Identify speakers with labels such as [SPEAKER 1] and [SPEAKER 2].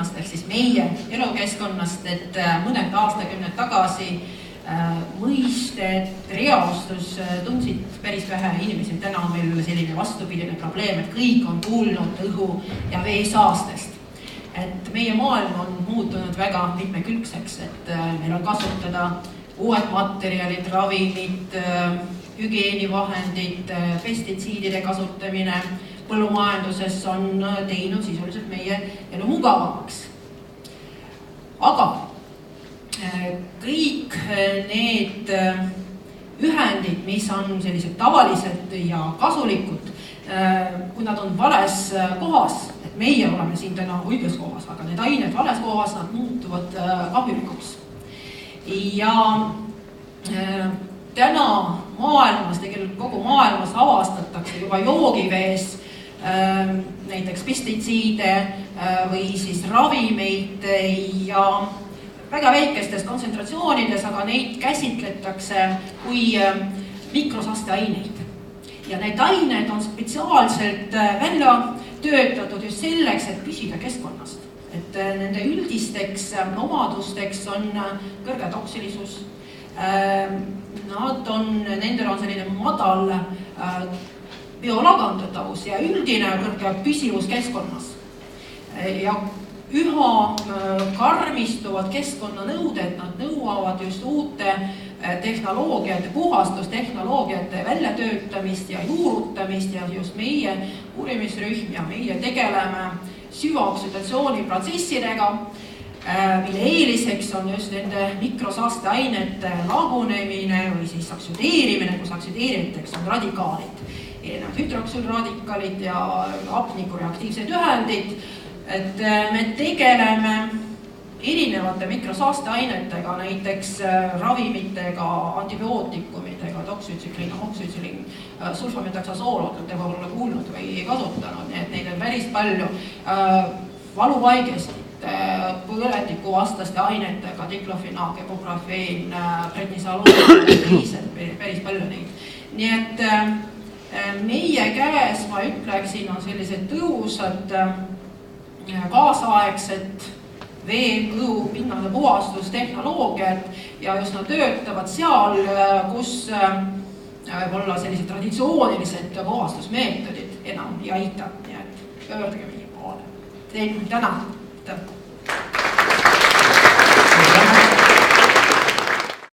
[SPEAKER 1] keskkonnast ehk siis meie elukeskkonnast, et mõned aastakümned tagasi mõistet reostus tundsid päris vähe inimesi. Täna on meil selline vastupidine probleem, et kõik on kuulnud õhu ja vee saastest. Et meie maailm on muutunud väga mitmekülgseks, et meil on kasutada uued materjalid, ravimid, hügieenivahendid, pestitsiidide kasutamine põllumajanduses on teinud sisuliselt meie elu mugavamaks. Aga kõik need ühendid, mis on sellised tavalised ja kasulikud, kui nad on vales kohas, et meie oleme siin täna õiges kohas, aga need ained vales kohas, nad muutuvad kahjulikuks. Ja täna maailmas, tegelikult kogu maailmas avastatakse juba joogivees näiteks pestitsiide või siis ravimeid ja väga väikestes kontsentratsioonides, aga neid käsitletakse kui mikrosaasteaineid. Ja need ained on spetsiaalselt välja töötatud just selleks, et püsida keskkonnast. Et nende üldisteks omadusteks on kõrge toksilisus. Nendel on selline madal biolagandatavus ja üldine kõrge püsivus keskkonnas. Ja üha karmistuvad keskkonnanõuded, nad nõuavad just uute tehnoloogiate, puhastustehnoloogiate väljatöötamist ja juurutamist ja just meie uurimisrühm ja meie tegeleme süvaoksüdatsiooniprotsessidega, mille eeliseks on just nende mikrosaasteainete lagunemine või siis oksüdeerimine, kus oksüdeerijateks on radikaalid, erinevad hüdroksülradikaalid ja hapnikureaktiivsed ühendid. Et me tegeleme erinevate mikrosaasteainetega, näiteks ravimitega, antibiootikumidega, toksütsükliin, oksütsükliin, sulfametaxasool, te võib olla kuulnud või ei kasutanud, nii et neid on päris palju valuvaigestid, põletikuvastaste ainetega, diklofenaak, ebuprofeen, prednisaloon, päris palju neid. Nii et meie käes, ma ütleksin, on sellised tõhusad kaasaegset vee, õhu, pinnade puhastustehnoloogiad ja just nad töötavad seal, kus võib-olla sellised traditsioonilised puhastusmeetodid enam ei aita, nii et pöörduge meie poole. Tein täna.